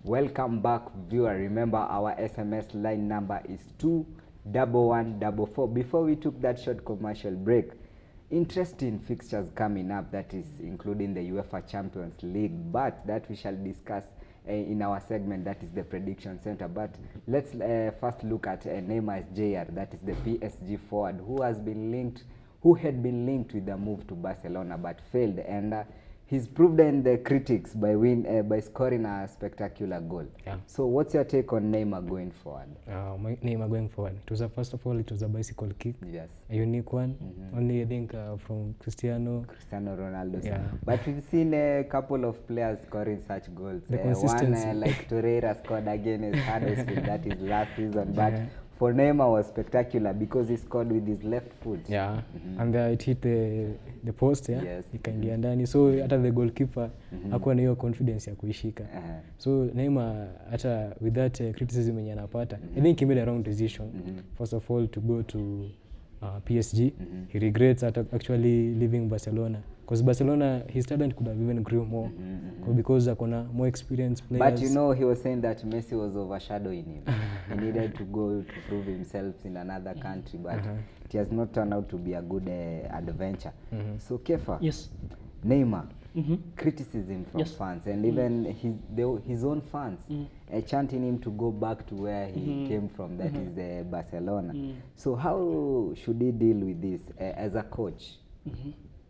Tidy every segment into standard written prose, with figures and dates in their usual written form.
Welcome back, viewer. Remember, our SMS line number is 21144. Before we took that short commercial break, interesting fixtures coming up, that is including the Uefa Champions League, but that we shall discuss in our segment, that is the prediction center. But let's first look at Neymar Jr., that is the PSG forward, who had been linked with the move to Barcelona but failed, and he's proved in the critics by scoring a spectacular goal. Yeah. So what's your take on Neymar going forward? Neymar going forward. First of all, it was a bicycle kick. Yes. A unique one. Only I think from Cristiano Ronaldo. Yeah. But we've seen a couple of players scoring such goals. The consistency. One like Torreira scored against Huddersfield, that is last season. But for Neymar was spectacular because he scored with his left foot. Yeah. And it hit the post, yeah. Yes. Ikaingia ndani. So hata the goalkeeper hakuwa na hiyo confidence ya kuishika. So Neymar hata with that criticism yenye anapata, I think he made a wrong decision. First of all, to go to PSG. He regrets actually leaving Barcelona, because Barcelona, his talent could have even grew more because akona more experienced players. But you know, he was saying that Messi was overshadowing him. He needed to go to prove himself in another country, but it has not turned out to be a good adventure. So Kefa, Yes. Neymar, criticism from fans, and even his own fans chanting him to go back to where he came from, that is Barcelona. So how should he deal with this as a coach?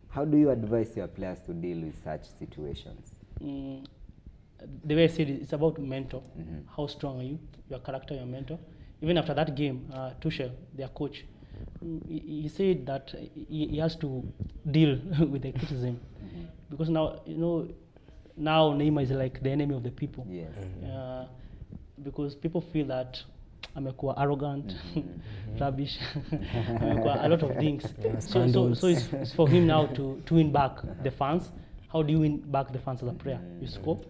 How do you advise your players to deal with such situations? The way I said it, it's about mental. How strong are you? Your character, your mental. Even after that game, Tuchel, their coach, he said that he has to deal with the criticism, because now, you know, now Neymar is like the enemy of the people. Yes. Because people feel that amekuwa arrogant, rubbish, amekuwa a lot of things. So it's for him now to win back the fans. How do you win back the fans as a player? You score.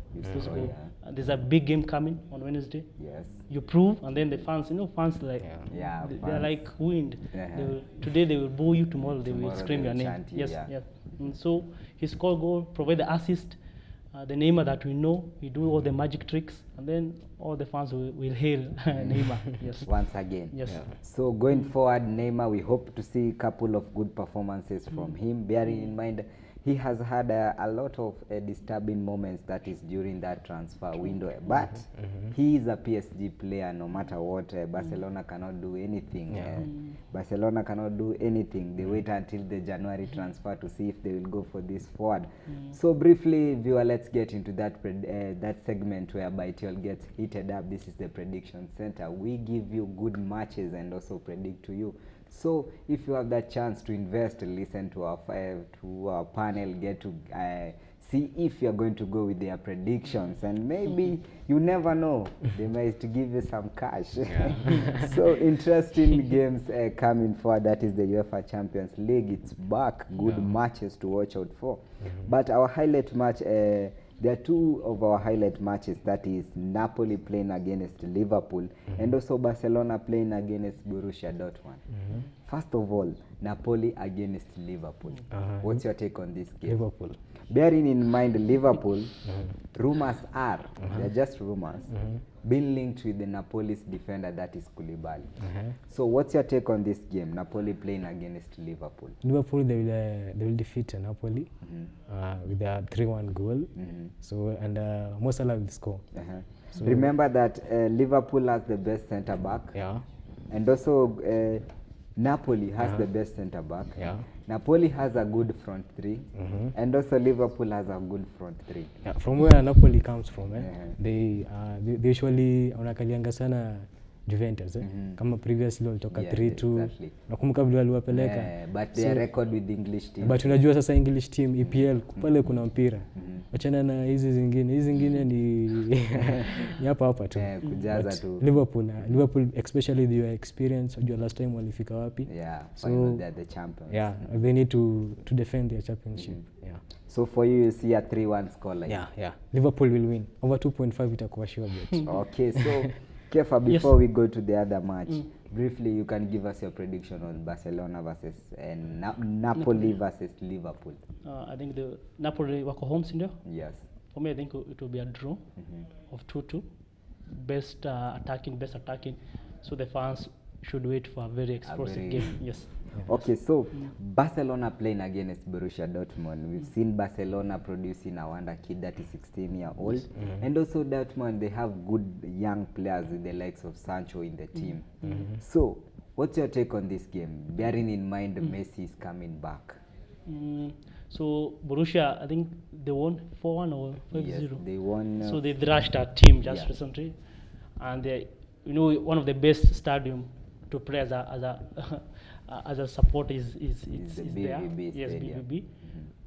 There's a big game coming on Wednesday. Yes. You prove, and then the fans, you know, fans like they're like wind. Today they will boo you, tomorrow they will scream your name. Chant you, Yes. And so he score goal, provide the assist. The Neymar that we know, he do all the magic tricks, and then all the fans will hail Neymar. Yes. Once again. Yes. So going forward, Neymar, we hope to see a couple of good performances from him, bearing in mind he has had a lot of disturbing moments, that is during that transfer window. But he is a PSG player no matter what. Barcelona cannot do anything. Barcelona cannot do anything. They wait until the January transfer to see if they will go for this forward. So briefly, viewer, let's get into that that segment whereby it all gets heated up. This is the prediction center. We give you good matches and also predict to you. So if you have that chance to invest, listen to our panel, get to see if you're going to go with their predictions, and maybe you never know, they might give you some cash. So interesting games coming forward. That is the UEFA Champions League. It's back. Good matches to watch out for. But our highlight match, there are two of our highlight matches, that is Napoli playing against Liverpool and also Barcelona playing against Borussia Dortmund. First of all, Napoli against Liverpool. What's your take on this game? Liverpool. Bearing in mind Liverpool, rumors are, they're just rumors, being linked with the Napoli's defender, that is Koulibaly. So what's your take on this game, Napoli playing against Liverpool? Liverpool, they will defeat Napoli with a 3-1 goal. So, and Mo Salah will score. So remember that Liverpool has the best centre back. And also Napoli has the best centre back. Napoli has a good front three, and also Liverpool has a good front three. From where Napoli comes from, they usually wanakalianga sana Juventus, kama previously walitoka 3-2. Nakumbuka vile waliwapeleka. But their record with the English team. But unajua sasa English team EPL pale kuna mpira. Wachana na hizi zingine ni hapa tu. Kujaza tu. Liverpool especially the experience, unajua last time walifika wapi. So they're the champions. They need to defend their championship. So for you see a 3-1 scoreline. Liverpool will win. Over 2.5 itakuwa sure bet. Okay, so Kefa, before we go to the other match, briefly you can give us your prediction on Barcelona versus Napoli versus Liverpool. I think the Napoli wako home, sindio? Yes. for me, I think it will be a draw of 2-2. Best attacking. So the fans should wait for a very explosive game. Yes. Okay, so Barcelona playing against Borussia Dortmund. We've seen Barcelona producing a wonder kid that is 16-year-old. And also Dortmund, they have good young players with the likes of Sancho in the team. So, what's your take on this game, bearing in mind Messi is coming back? So Borussia, I think they won 4-1 or 5-0. Yes, they won. So they thrashed our team just yeah. recently, and they, one of the best stadium to play as a support is the there. BVB Yes, stadium. BVB.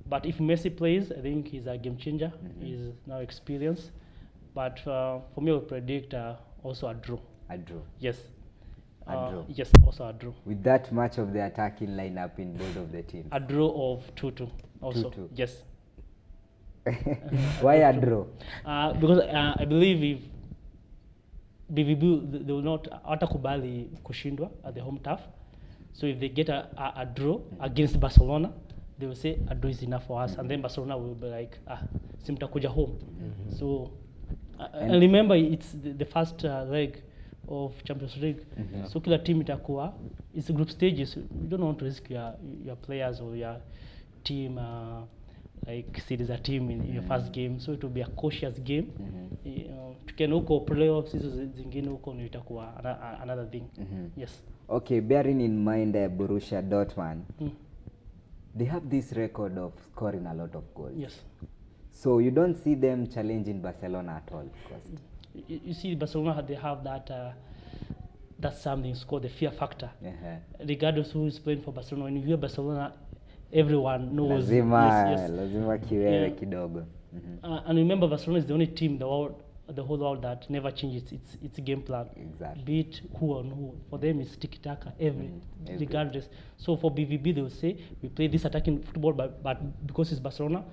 But if Messi plays, I think he's a game changer. He's now experienced. But for me, I would predict also a draw. A draw. Yes. A draw. Yes, also a draw. With that much of the attacking lineup in both of the teams. A draw of 2-2 also. 2-2. Yes. Why a draw? Because I believe if BVB, they will not atakubali kushindwa at the home turf. So if they get a draw against Barcelona, they will say a draw is enough for us, and then Barcelona will be like, simtakuja home. So and remember, it's the first leg of Champions League. So kila team itakuwa, it's group stages. You don't want to risk your players or your team like series a team in your first game, so it will be a cautious game. Tukienda huko playoffs hizo zingine huko ndio itakuwa another thing. Yes. Okay, bearing in mind Borussia Dortmund, they have this record of scoring a lot of goals. Yes. So you don't see them challenging Barcelona at all? You see, Barcelona, they have that something it's called the fear factor. Regardless who is playing for Barcelona, when you hear Barcelona, everyone knows. Lazima kiwewe kidogo. And remember, Barcelona is the only team in the whole world that never changes its game plan. Exactly. Be it who on who. For them, it's tiki-taka regardless. So for BVB, they will say, we play this attacking football, but because it's Barcelona,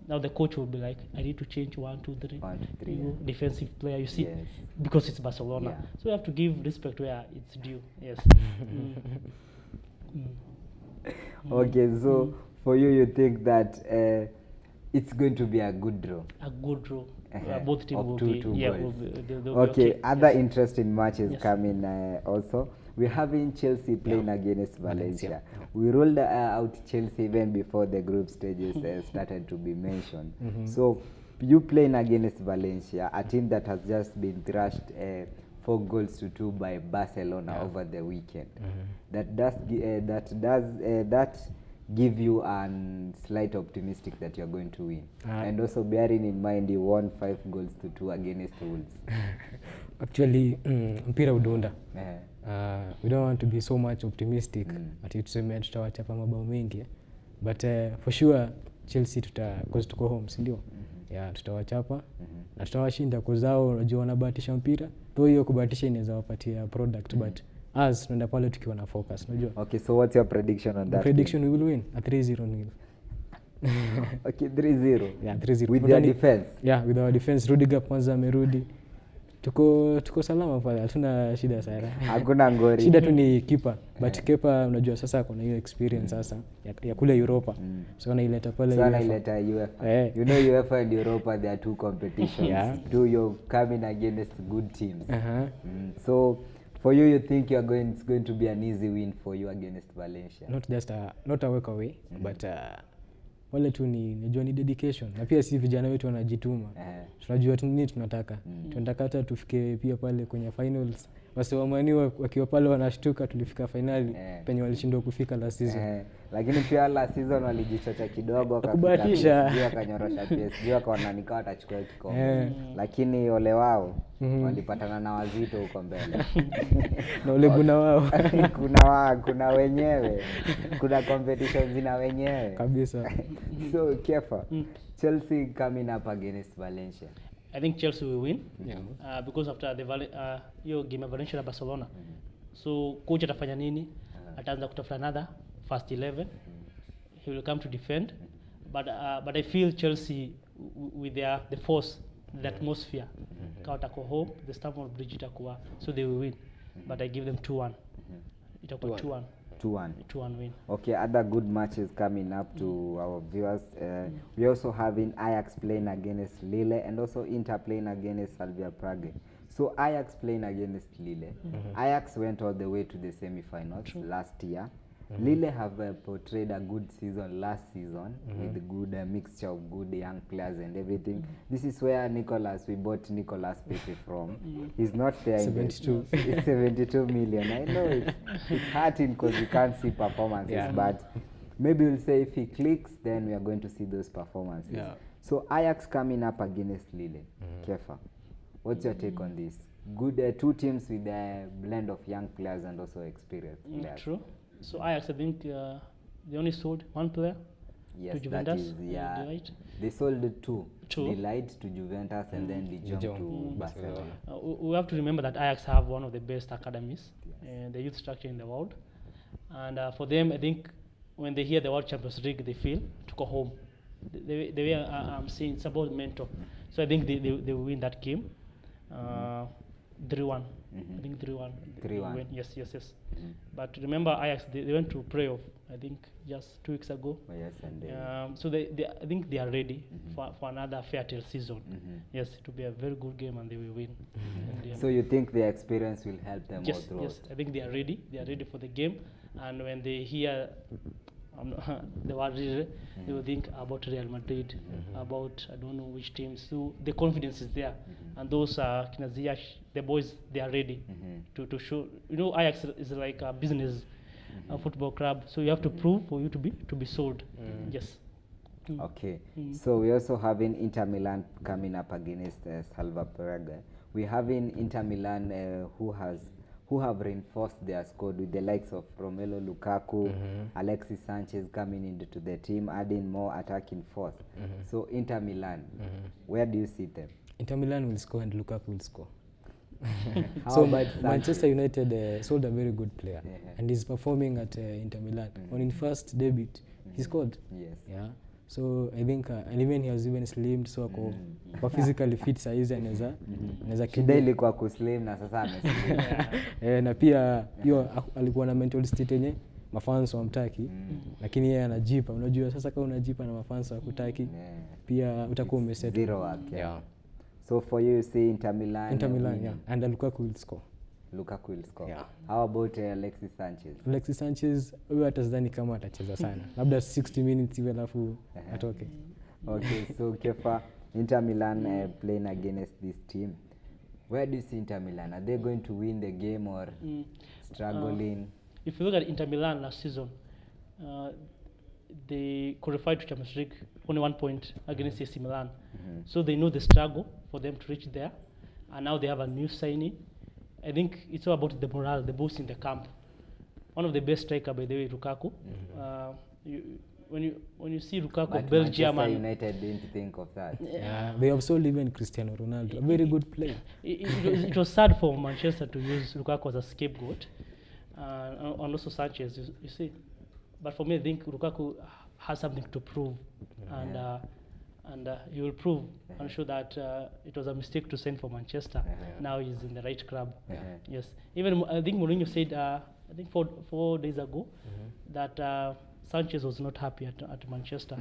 now the coach will be like, I need to change 1, 2, 3. 1, 2, 3. Defensive player, you see, Yes. because it's Barcelona. Yeah. So you have to give respect where it's due. Yes. Okay, so for you think that it's going to be a good draw? A good draw. Both teams of will 2-2 be. goals. Yeah, they'll be okay. Other yes. interesting matches Yes. coming also. We're having Chelsea playing against Valencia. We rolled out Chelsea even before the group stages started to be mentioned. So you playing against Valencia, a team that has just been thrashed 4-2 by Barcelona over the weekend. That give you a slight optimistic that you're going to win. And also bearing in mind you won 5-2 against Wolves. Actually, mpira udunda. We don't want to be so much optimistic ati tuseme tutawachapa mabao mengi. But for sure Chelsea cause tuko home, si ndio? Yeah, tutawachapa na tutawashinda kwa zao, unajua wanabahatisha mpira. Though hiyo kubahatisha inaweza wapatia product but us tunaenda pale tukiwa na focus, unajua. Okay, so what's your prediction on that? Prediction we will win a 3-0 win. Okay, 3-0. Yeah, 3-0. With their defense. Yeah, with our defense. Rudiger kwanza amerudi. Tuko salama pale, hatuna shida sana. Hakuna ngori. Shida tu ni keeper, but keeper unajua sasa kuna hiyo experience sasa ya kule Europa. So anaileta pale UEFA. So anaileta UEFA. You know UEFA and Europa, there are two competitions. You're coming against good teams. So for you think it's going to be an easy win for you against Valencia? Not a work away, but wale tu najua ni dedication. Na pia si vijana wetu wanajituma. Tunajua nini tunataka. Tunataka hata tufike pia pale kwenye finals. Wasiwamani wakiwa pale wanashtuka tulifika finali penye walishindwa kufika last season. Lakini pia last season walijichocha kidogo wakabahatisha. Wakanyorosha PSG wakaona nikawa watachukua kikombe. Lakini ole wao walipatana na wazito huko mbele. Na ole kuna wao. kuna wenyewe. Kuna competitions zina wenyewe. Kabisa. So Kefa, Chelsea coming up against Valencia. I think Chelsea will win because after the hiyo game ya Valencia na Barcelona. So coach atafanya nini? Ataanza kutafuta another first 11. He will come to defend. But I feel Chelsea with the force, the atmosphere. Kautako home, the Stamford Bridge itakuwa, so they will win. But I give them 2-1. Itakuwa 2-1. 2-1. 2-1 win. Okay, other good matches coming up to our viewers. We also having Ajax playing against Lille and also Inter playing against Slavia Prague. So Ajax playing against Lille. Ajax went all the way to the semi-finals last year. Lille have portrayed a good season last season with good mixture of good young players and everything. This is where we bought Nicolas Pepe from. He's not there. 72. It's 72 million. I know it's hurting because we can't see performances, but maybe we'll say if he clicks, then we are going to see those performances. Yeah. So Ajax coming up against Lille. Kefa, what's your take on this? Good two teams with a blend of young players and also experienced players. True. So Ajax, I think they only sold one player Yes, to that Juventus. is, yeah. Right? They sold two. Two. Delight to Juventus and then De Jong to Barcelona. We have to remember that Ajax have one of the best academies, the youth structure in the world. And for them, I think when they hear the World Champions League, they feel to go home. The way I'm saying, it's about mentor. So I think they will win that game. 3-1. I think 3-1. 3-1. Yes. But remember, Ajax, they went to playoff, I think, just 2 weeks ago. Oh, yes, and So I think they are ready for another fair tale season. Yes, it will be a very good game and they will win. And, so you think their experience will help them all throughout? Yes, I think they are ready. They are ready for the game. And when they hear the word ready, they will think about Real Madrid, about I don't know which teams. So the confidence is there. And those Kina Ziyech, the boys, they are ready to show. You know, Ajax is like a business football club, so you have to prove for you to be sold. Yes. Okay. So we're also having Inter Milan coming up against Slavia Prague. We're having Inter Milan who have reinforced their squad with the likes of Romelu Lukaku, Alexis Sanchez coming into the team, adding more attacking force. So Inter Milan, where do you see them? Inter Milan will score and Lukaku will score. How So about Sanchez? Manchester United sold a very good player, and he's performing at Inter Milan. On his first debut, he scored. Yes. Yeah. So I think and even he has even slimmed, so ako physically fit saizi anaweza Shida kimbia. ilikuwa kuslim na sasa ameslim. Na pia hiyo alikuwa na mental state yenye mafans wamtaki, lakini yeye anajipa. Unajua sasa kama unajipa na mafans wakutaki, pia utakuwa umeset. Zero work. Yeah. So for you see Inter Milan. Inter Milan, yeah. And Lukaku will score. Lukaku will score. Yeah. How about Alexis Sanchez? Alexis Sanchez, huyo hata sidhani kama atacheza sana. Labda 60 minutes hivi alafu atoke. Okay, so Kefa, Inter Milan playing against this team. Where do you see Inter Milan? Are they going to win the game or struggling? If you look at Inter Milan last season, they qualified to Champions League only 1 point against AC Milan. So they know the struggle for them to reach there, and now they have a new signing. I think it's all about the morale, the boost in the camp. One of the best striker, by the way, Lukaku. When you see Lukaku, But Belgium, Manchester and United didn't think of that. Yeah, they have sold even Cristiano Ronaldo, a very good player. it was sad for Manchester to use Lukaku as a scapegoat, and also Sanchez. You see, but for me, I think Lukaku has something to prove, and he will prove and show that it was a mistake to sign for Manchester. Now he's in the right club. Yes, even I think Mourinho said I think 4 days ago that Sanchez was not happy at Manchester.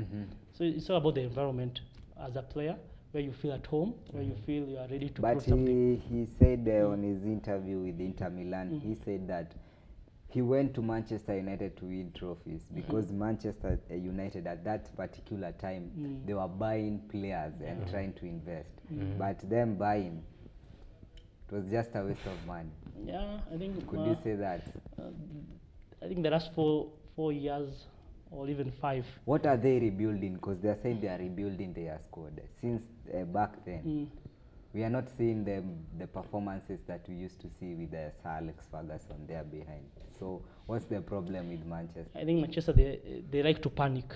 So it's all about the environment as a player, where you feel at home, where you feel you are ready to But prove something. he said on his interview with Inter Milan, he said that he went to Manchester United to win trophies because Manchester United at that particular time, they were buying players and trying to invest. But them buying, it was just a waste of money. Yeah, I think. Could you say that? I think the last 4 years, or even 5. What are they rebuilding? Because they are saying they are rebuilding their squad. Since back then, we are not seeing the performances that we used to see with Sir Alex Ferguson there behind. So what's the problem with Manchester? I think Manchester, they like to panic.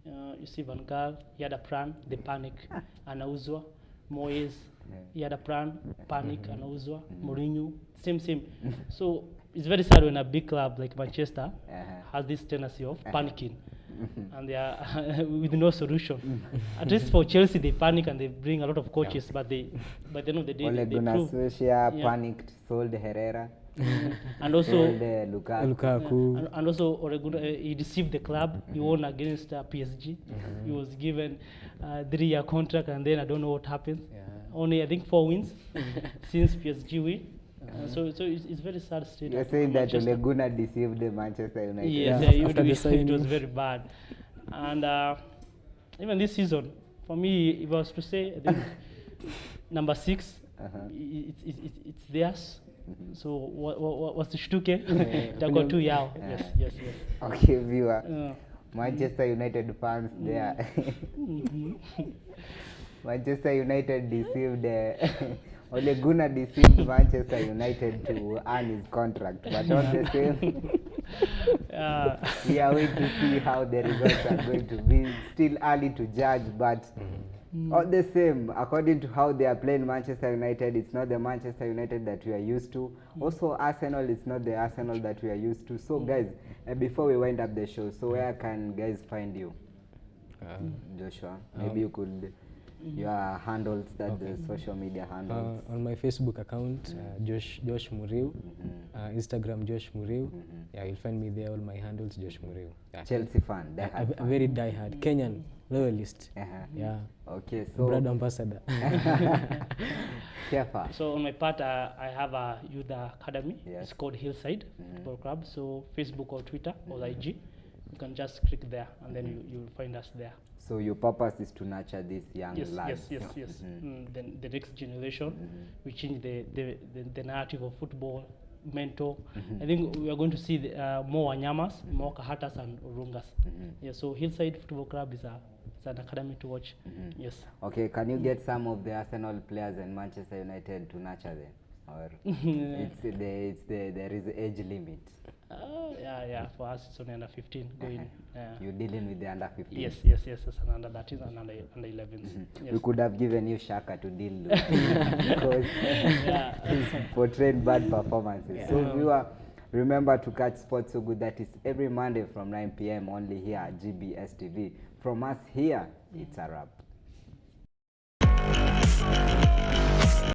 You see Van Gaal, he had a plan, they panic, anauzwa. Moyes, he had a plan, panic, anauzwa. Mourinho, same. So it's very sad when a big club like Manchester has this tendency of panicking, and they are with no solution. At least for Chelsea, they panic and they bring a lot of coaches, but by the end of the day, Ole they Gunnar prove. Solskjaer panicked, sold Herrera. And also Lukaku. and also Oregon, he deceived the club. He won against PSG. He was given a 3-year contract, and then I don't know what happened. Only I think 4 wins since PSG win. So it's very sad state. You're saying that Ole Gunnar deceived the Manchester United. Yes, after the signing. it was very bad. And even this season, for me, if I was to say, I think number 6, it's theirs. So what's the shtuke? They got 2 yao. Yes. Okay, viewer. Manchester United fans there. Manchester United deceived Ole Gunnar deceived Manchester United to earn his contract, but on the same, we are waiting to see how the results are going to be. Still early to judge, but all the same, according to how they are playing Manchester United, it's not the Manchester United that we are used to. Also, Arsenal is not the Arsenal that we are used to. So, guys, before we wind up the show, so where can guys find you? Joshua, maybe you could, your handles, that the social media handles. On my Facebook account, Josh Muriu, Instagram Josh Muriu. Yeah, you'll find me there. All my handles Josh Muriu. Yeah. Chelsea fan, a very die-hard Kenyan loyalist. Yeah. Okay, so brand ambassador. Kefa. So on my part, I have a youth academy. Yes. It's called Hillside Football Club. So Facebook or Twitter or IG, you can just click there, and then you'll find us there. So your purpose is to nurture these young lads. Yes. The next generation, we change the narrative of football, mentor. I think we are going to see more Wanyamas, more Kahatas and Urungas. Yeah, so Hillside Football Club is an academy to watch. Yes. Okay, can you get some of the Arsenal players and Manchester United to nurture them? Or there is age limit? Yeah. For us, it's only under 15 going. You're dealing with the under 15? Yes. And under 13 and under 11s. Yes. We could have given you Shaka to deal with because he's portrayed bad performances. So viewer, remember to catch Sports So Good. That is every Monday from 9 p.m. only here at GBS TV. From us here, it's a wrap.